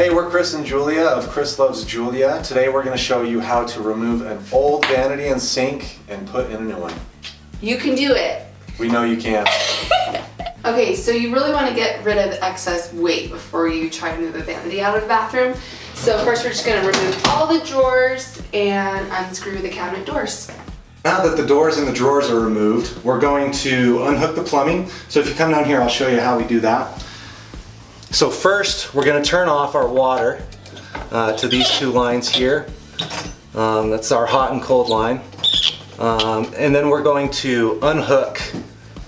Hey, we're Chris and Julia of Chris Loves Julia. Today we're going to show you how to remove an old vanity and sink and put in a new one. You can do it. We know you can. Okay, so you really want to get rid of excess weight before you try to move a vanity out of the bathroom. So first we're just going to remove all the drawers and unscrew the cabinet doors. Now that the doors and the drawers are removed, we're going to unhook the plumbing. So if you come down here, I'll show you how we do that. So first, we're going to turn off our water to these two lines here. That's our hot and cold line. And then we're going to unhook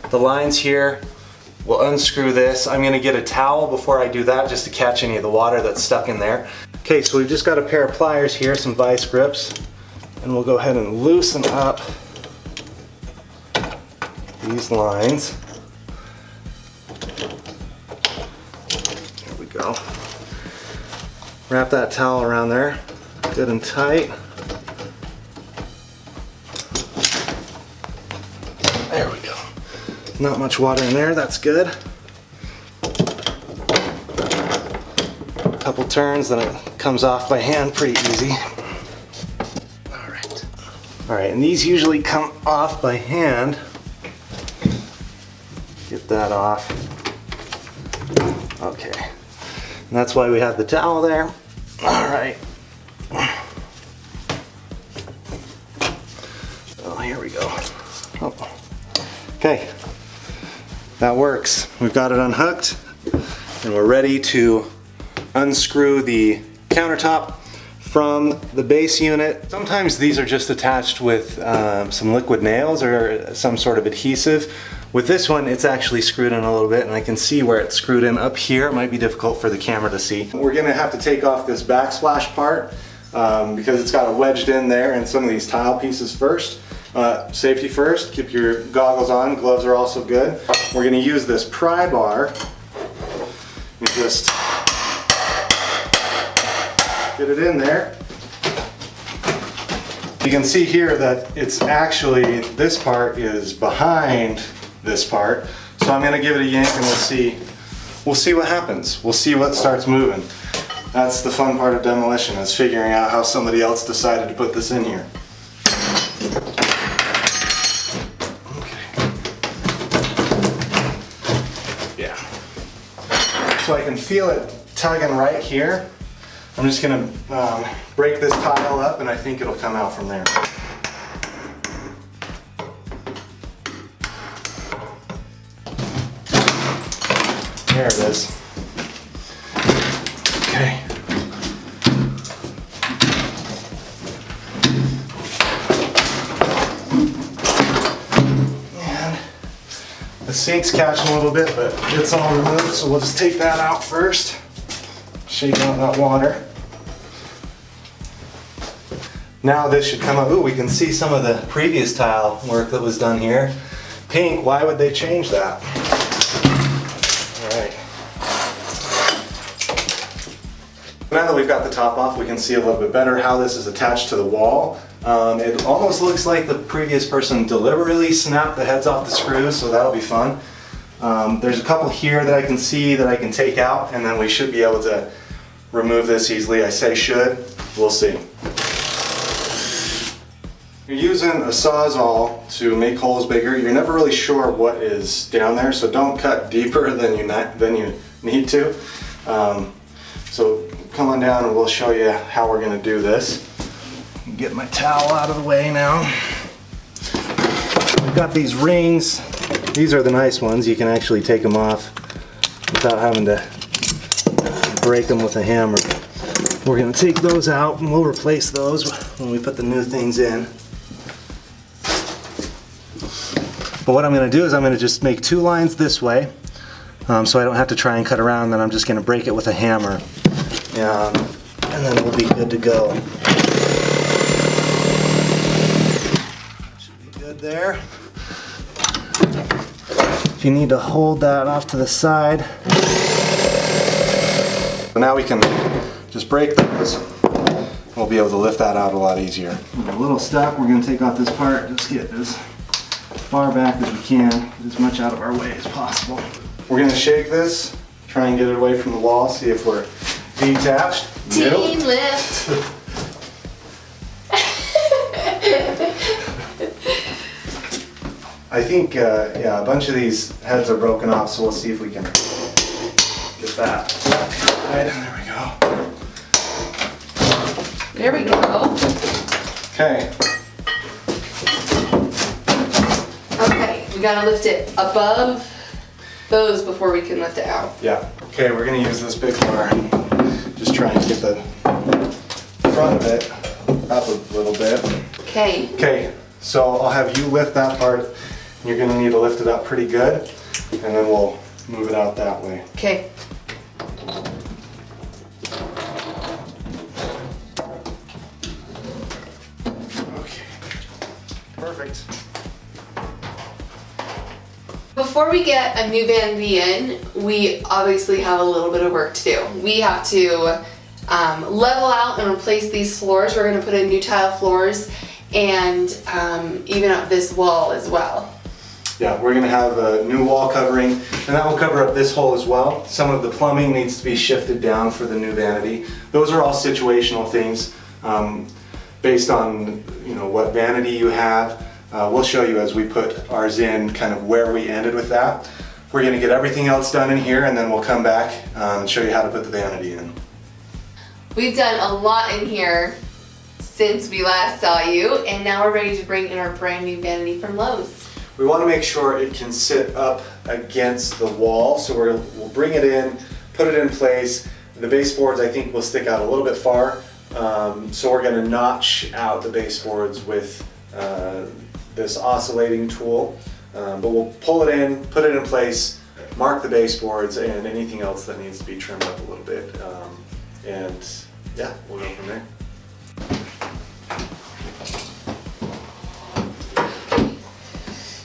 the lines here. We'll unscrew this. I'm going to get a towel before I do that just to catch any of the water that's stuck in there. Okay, so we've just got a pair of pliers here, some vice grips, and we'll go ahead and loosen up these lines. Go. Wrap that towel around there, good and tight. There we go. Not much water in there, that's good. A couple turns, then it comes off by hand pretty easy. Alright, and these usually come off by hand. Get that off. Okay. And that's why we have the towel there. All right. Oh, here we go. Oh. Okay, that works. We've got it unhooked, and we're ready to unscrew the countertop from the base unit. Sometimes these are just attached with some liquid nails or some sort of adhesive. With this one, it's actually screwed in a little bit, and I can see where it's screwed in up here. It might be difficult for the camera to see. We're gonna have to take off this backsplash part because it's got it wedged in there, and some of these tile pieces first. Safety first, keep your goggles on, gloves are also good. We're gonna use this pry bar and just get it in there. You can see here that it's actually, this part is behind this part. So I'm gonna give it a yank and we'll see what happens. We'll see what starts moving. That's the fun part of demolition, is figuring out how somebody else decided to put this in here. Okay. Yeah. So I can feel it tugging right here. I'm just gonna break this tile up, and I think it'll come out from there. There it is. Okay. And the sink's catching a little bit, but it's all removed, so we'll just take that out first. Shake out that water. Now this should come up. Ooh, we can see some of the previous tile work that was done here. Pink, why would they change that? Alright. Now that we've got the top off, we can see a little bit better how this is attached to the wall. It almost looks like the previous person deliberately snapped the heads off the screws, so that'll be fun. There's a couple here that I can see that I can take out, and then we should be able to remove this easily. I say should, we'll see. You're using a Sawzall to make holes bigger. You're never really sure what is down there, so don't cut deeper than you need to. So come on down and we'll show you how we're going to do this. Get my towel out of the way now. We've got these rings. These are the nice ones. You can actually take them off without having to break them with a hammer. We're going to take those out and we'll replace those when we put the new things in. But what I'm going to do is I'm going to just make two lines this way, so I don't have to try and cut around. Then I'm just going to break it with a hammer, and then we'll be good to go. Should be good there. If you need to hold that off to the side. So now we can just break those. We'll be able to lift that out a lot easier. We're a little stuck. We're going to take off this part. Just get as far back as we can, get as much out of our way as possible. We're going to shake this, try and get it away from the wall, see if we're Detached. Team Nope. lift. I think, yeah, a bunch of these heads are broken off, so we'll see if we can get that. Right, there we go. There we go. Okay. Okay, we gotta lift it above those before we can lift it out. Yeah. Okay, we're gonna use this big bar. Just try and get the front of it up a little bit. Okay. Okay, so I'll have you lift that part. You're gonna need to lift it up pretty good, and then we'll move it out that way. Okay. Okay. Perfect. Before we get a new vanity in, we obviously have a little bit of work to do. We have to level out and replace these floors. We're going to put in new tile floors and even up this wall as well. Yeah, we're gonna have a new wall covering, and that will cover up this hole as well. Some of the plumbing needs to be shifted down for the new vanity. Those are all situational things based on what vanity you have. We'll show you as we put ours in kind of where we ended with that. We're gonna get everything else done in here, and then we'll come back and show you how to put the vanity in. We've done a lot in here since we last saw you, and now we're ready to bring in our brand new vanity from Lowe's. We want to make sure it can sit up against the wall, so we'll bring it in, put it in place. The baseboards I think will stick out a little bit far, so we're going to notch out the baseboards with this oscillating tool. But we'll pull it in, put it in place, mark the baseboards, and anything else that needs to be trimmed up a little bit. And yeah, we'll go from there.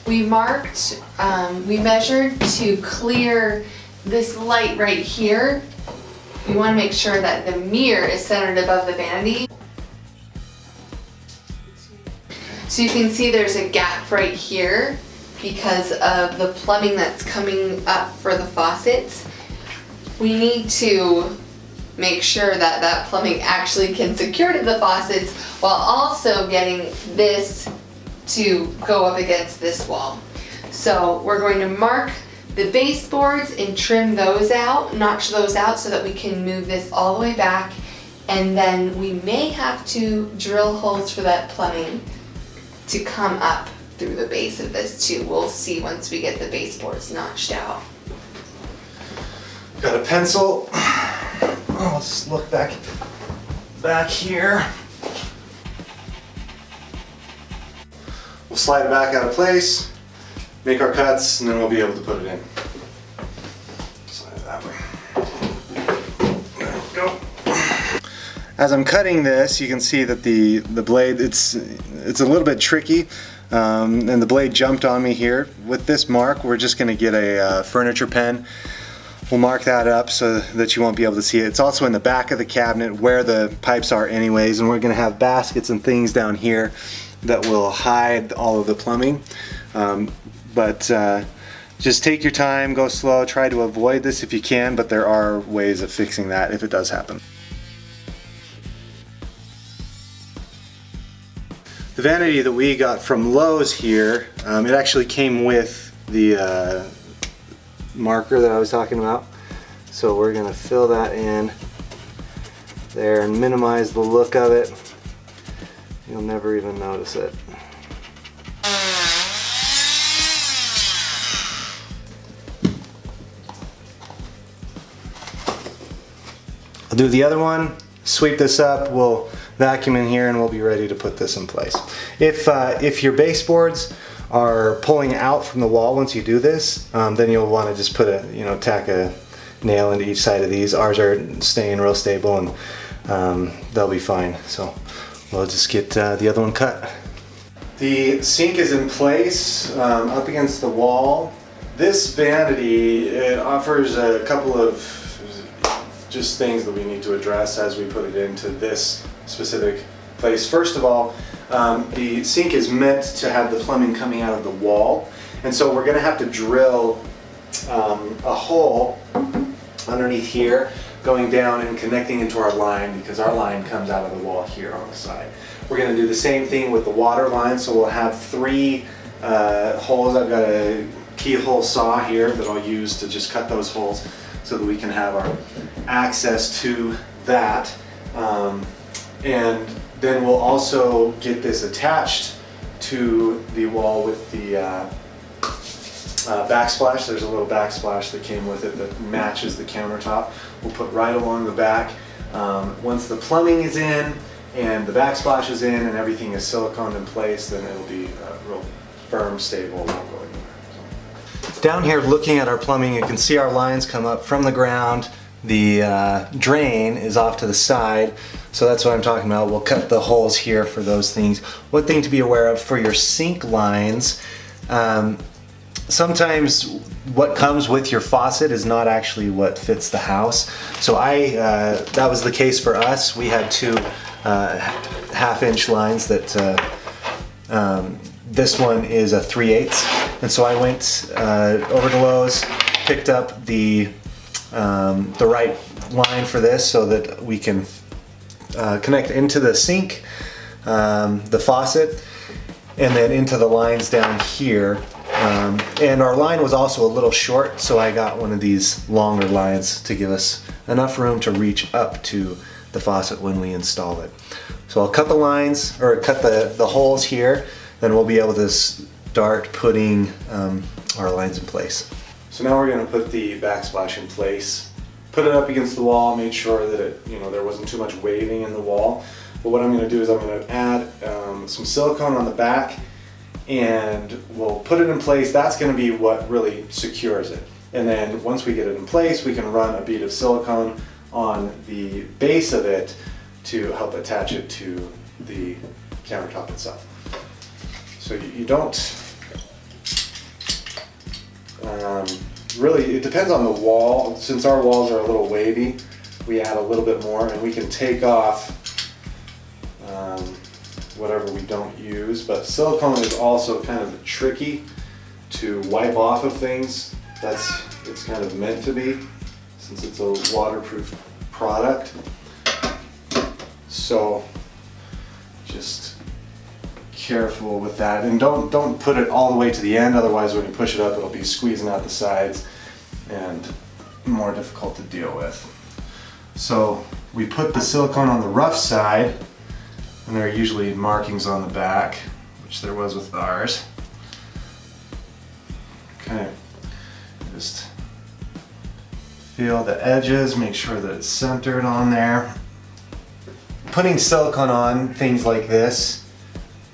We marked, we measured to clear this light right here. We want to make sure that the mirror is centered above the vanity. So you can see there's a gap right here because of the plumbing that's coming up for the faucets. We need to make sure that that plumbing actually can secure to the faucets while also getting this to go up against this wall. So we're going to mark the baseboards and trim those out, notch those out so that we can move this all the way back, and then we may have to drill holes for that plumbing to come up through the base of this too. We'll see once we get the baseboards notched out. Got a pencil. Oh, let's just look back here. We'll slide it back out of place, make our cuts, and then we'll be able to put it in. Slide it that way. There we go. As I'm cutting this, you can see that the blade, it's a little bit tricky, and the blade jumped on me here. With this mark, we're just going to get a furniture pen. We'll mark that up so that you won't be able to see it. It's also in the back of the cabinet where the pipes are anyways, and we're going to have baskets and things down here that will hide all of the plumbing. But just take your time, go slow, try to avoid this if you can, but there are ways of fixing that if it does happen. The vanity that we got from Lowe's here, it actually came with the marker that I was talking about. So we're gonna fill that in there and minimize the look of it. You'll never even notice it. I'll do the other one, sweep this up, we'll vacuum in here, and we'll be ready to put this in place. If your baseboards are pulling out from the wall once you do this, then you'll want to just put tack a nail into each side of these. Ours are staying real stable, and they'll be fine. So we'll just get the other one cut. The sink is in place up against the wall. This vanity, it offers a couple of just things that we need to address as we put it into this specific place. First of all, the sink is meant to have the plumbing coming out of the wall, and so we're going to have to drill a hole underneath here going down and connecting into our line, because our line comes out of the wall here on the side. We're going to do the same thing with the water line, so we'll have 3 holes. I've got a keyhole saw here that I'll use to just cut those holes so that we can have our access to that. And then we'll also get this attached to the wall with the backsplash. There's a little backsplash that came with it that matches the countertop. We'll put right along the back. Once the plumbing is in and the backsplash is in and everything is siliconed in place, then it'll be real firm, stable, won't go anywhere. So. Down here looking at our plumbing, you can see our lines come up from the ground. The drain is off to the side, so that's what I'm talking about. We'll cut the holes here for those things. One thing to be aware of for your sink lines, sometimes what comes with your faucet is not actually what fits the house. So that was the case for us. We had 2 half-inch lines that this one is a 3/8, and so I went over to Lowe's, picked up the right line for this so that we can connect into the sink, the faucet, and then into the lines down here. And our line was also a little short, so I got one of these longer lines to give us enough room to reach up to the faucet when we install it. So I'll cut the lines, or cut the holes here, then we'll be able to start putting our lines in place. So now we're going to put the backsplash in place. Put it up against the wall, made sure that it, there wasn't too much waving in the wall. But what I'm going to do is I'm going to add some silicone on the back, and we'll put it in place. That's going to be what really secures it. And then once we get it in place, we can run a bead of silicone on the base of it to help attach it to the countertop itself. So you don't, really, it depends on the wall. Since our walls are a little wavy, we add a little bit more, and we can take off whatever we don't use. But silicone is also kind of tricky to wipe off of things. It's kind of meant to be, since it's a waterproof product. So just careful with that, and don't put it all the way to the end, otherwise when you push it up it'll be squeezing out the sides and more difficult to deal with. So we put the silicone on the rough side, and there are usually markings on the back, which there was with ours. Okay, just feel the edges, make sure that it's centered on there. Putting silicone on things like this,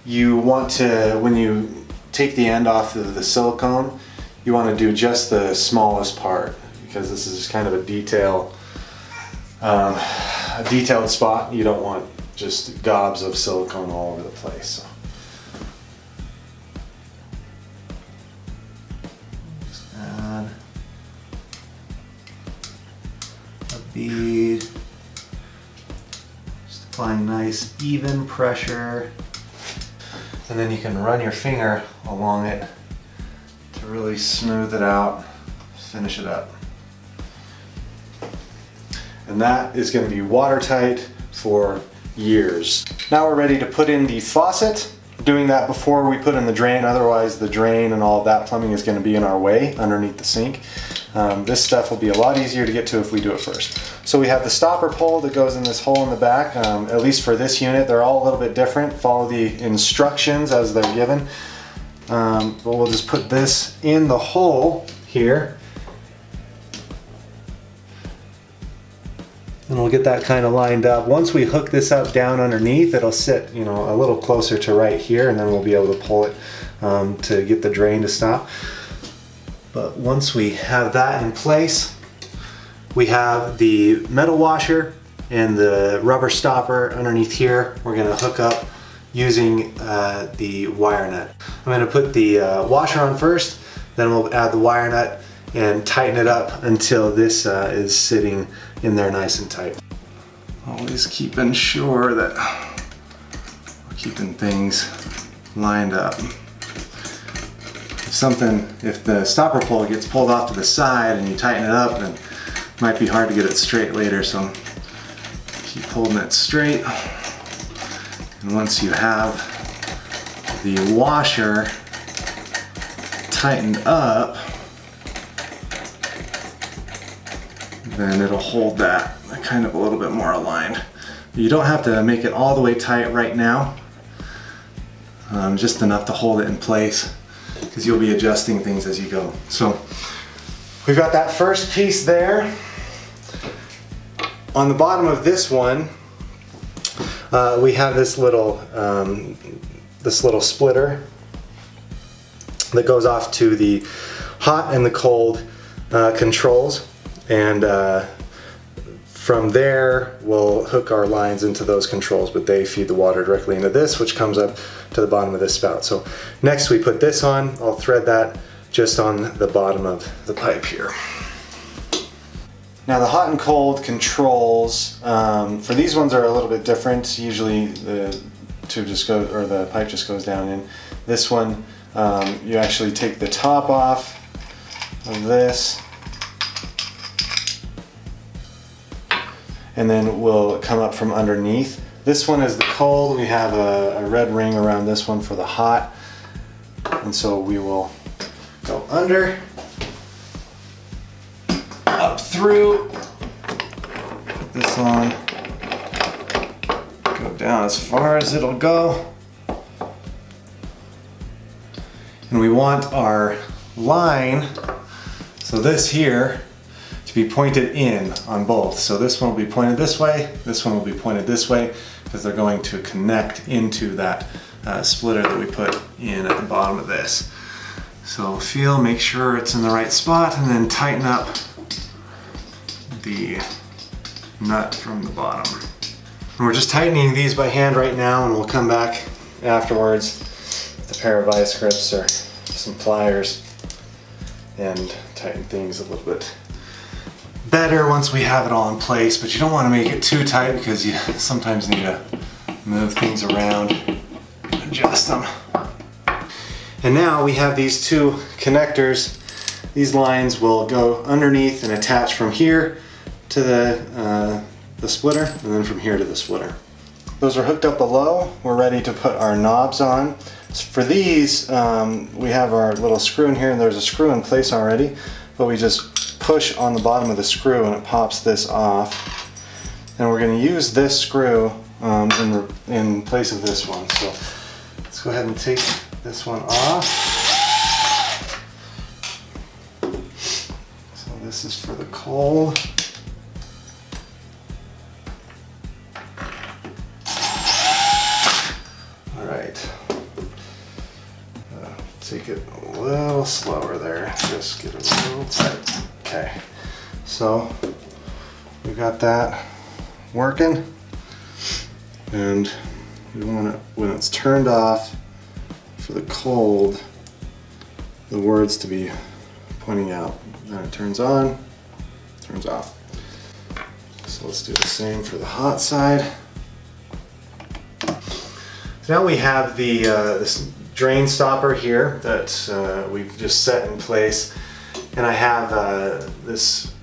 you want to, when you take the end off of the silicone, you want to do just the smallest part, because this is kind of a detailed spot. You don't want just gobs of silicone all over the place. So. Just add a bead. Just applying nice even pressure. And then you can run your finger along it to really smooth it out, finish it up. And that is going to be watertight for years. Now we're ready to put in the faucet. Doing that before we put in the drain, otherwise the drain and all of that plumbing is going to be in our way underneath the sink. This stuff will be a lot easier to get to if we do it first. So we have the stopper pole that goes in this hole in the back, at least for this unit. They're all a little bit different. Follow the instructions as they're given. But we'll just put this in the hole here. And we'll get that kind of lined up. Once we hook this up down underneath, it'll sit, a little closer to right here, and then we'll be able to pull it to get the drain to stop. But once we have that in place, we have the metal washer and the rubber stopper underneath here. We're going to hook up using the wire nut. I'm going to put the washer on first, then we'll add the wire nut and tighten it up until this is sitting in there nice and tight. Always keeping sure that we're keeping things lined up. If the stopper pole gets pulled off to the side and you tighten it up, then Might be hard to get it straight later, so keep holding it straight. And once you have the washer tightened up, then it'll hold that kind of a little bit more aligned. You don't have to make it all the way tight right now, just enough to hold it in place, because you'll be adjusting things as you go. So we've got that first piece there. On the bottom of this one, we have this little splitter that goes off to the hot and the cold controls, and from there we'll hook our lines into those controls, but they feed the water directly into this, which comes up to the bottom of this spout. So next we put this on. I'll thread that just on the bottom of the pipe here. Now the hot and cold controls, for these ones are a little bit different. Usually the tube just goes, or the pipe just goes down in. This one, you actually take the top off of this, and then we'll come up from underneath. This one is the cold. We have a red ring around this one for the hot. And so we will go under, up through, put this on, go down as far as it'll go. And we want our line, so this here, to be pointed in on both. So this one will be pointed this way, this one will be pointed this way, because they're going to connect into that splitter that we put in at the bottom of this. So feel, make sure it's in the right spot, and then tighten up the nut from the bottom. And we're just tightening these by hand right now, and we'll come back afterwards with a pair of vice grips or some pliers and tighten things a little bit better once we have it all in place. But you don't want to make it too tight, because you sometimes need to move things around, adjust them. And now we have these two connectors. These lines will go underneath and attach from here to the splitter, and then from here to the splitter. Those are hooked up below. We're ready to put our knobs on. For these, we have our little screw in here, and there's a screw in place already, but we just push on the bottom of the screw and it pops this off. And we're going to use this screw in place of this one. So let's go ahead and take this one off. So this is for the cold. Take it a little slower there, just get it a little tight. Okay, so we got that working, and we want it, when it's turned off for the cold, the words to be pointing out. Then it turns on, turns off. So let's do the same for the hot side. So now we have the this drain stopper here that we've just set in place, and I have this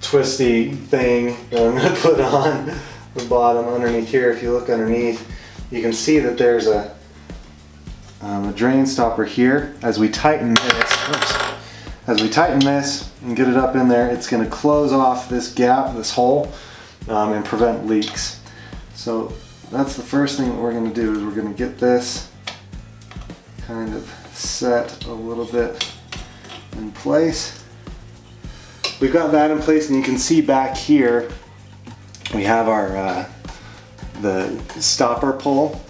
twisty thing that I'm going to put on the bottom underneath here. If you look underneath, you can see that there's a drain stopper here. As we tighten this, and get it up in there, it's going to close off this gap, this hole, and prevent leaks. So that's the first thing that we're going to do, is we're going to get this kind of set a little bit in place. We've got that in place, and you can see back here we have our the stopper pole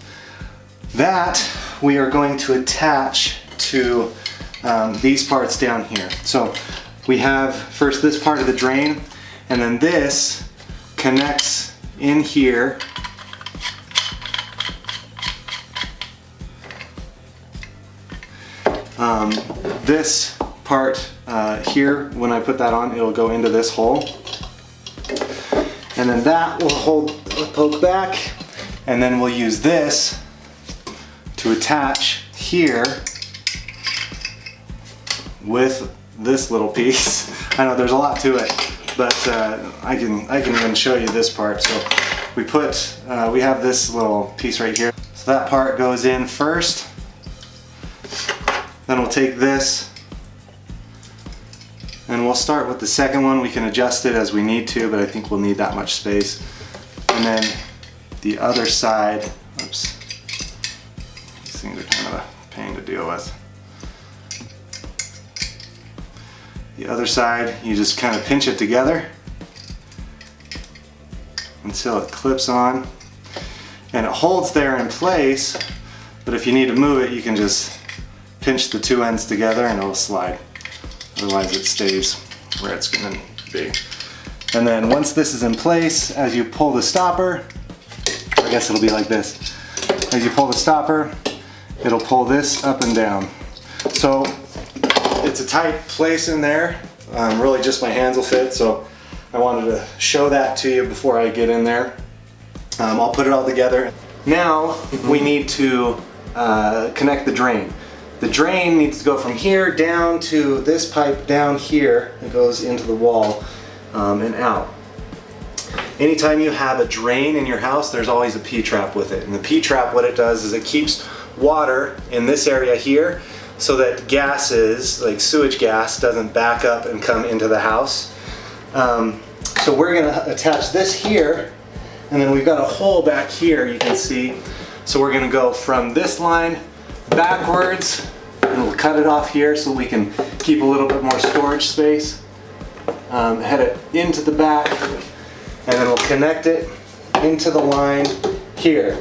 that we are going to attach to these parts down here. So we have first this part of the drain, and then this connects in here this part here, when I put that on, it'll go into this hole, and then that will poke back, and then we'll use this to attach here with this little piece. I know there's a lot to it, but I can even show you this part. So we have this little piece right here. So that part goes in first. Then we'll take this and we'll start with the second one. We can adjust it as we need to, but I think we'll need that much space. And then the other side, oops, these things are kind of a pain to deal with. The other side, you just kind of pinch it together until it clips on, and it holds there in place, but if you need to move it, you can just pinch the two ends together and it'll slide. Otherwise it stays where it's going to be. And then once this is in place, as you pull the stopper, I guess it'll be like this. As you pull the stopper, it'll pull this up and down. So it's a tight place in there. Really just my hands will fit, so I wanted to show that to you before I get in there. I'll put it all together. Now we need to connect the drain. The drain needs to go from here down to this pipe down here. It goes into the wall and out. Anytime you have a drain in your house, there's always a P-trap with it. And the P-trap, what it does is it keeps water in this area here so that gases, like sewage gas, doesn't back up and come into the house. So we're going to attach this here, and then we've got a hole back here, you can see. So we're going to go from this line backwards, and we'll cut it off here so we can keep a little bit more storage space. Head it into the back, and then we'll connect it into the line here.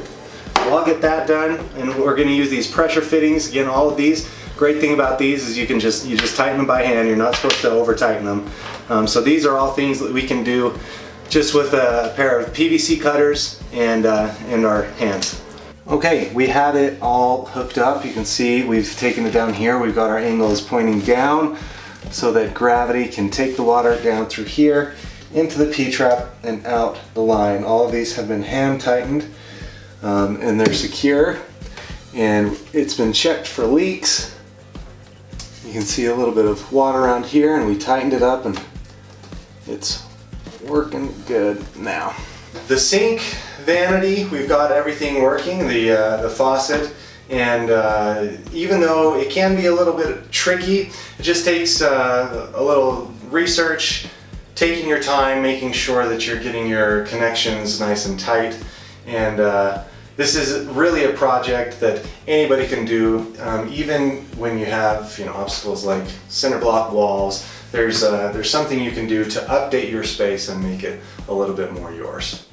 So I'll get that done, and we're going to use these pressure fittings. Again, all of these. Great thing about these is you just tighten them by hand. You're not supposed to over tighten them. So these are all things that we can do just with a pair of PVC cutters and our hands. Okay, we have it all hooked up. You can see we've taken it down here. We've got our angles pointing down so that gravity can take the water down through here into the P-trap and out the line. All of these have been hand tightened and they're secure, and it's been checked for leaks. You can see a little bit of water around here, and we tightened it up and it's working good now. The sink, vanity, we've got everything working, the faucet, and even though it can be a little bit tricky, it just takes a little research, taking your time, making sure that you're getting your connections nice and tight. And this is really a project that anybody can do, even when you have obstacles like cinder block walls. There's something you can do to update your space and make it a little bit more yours.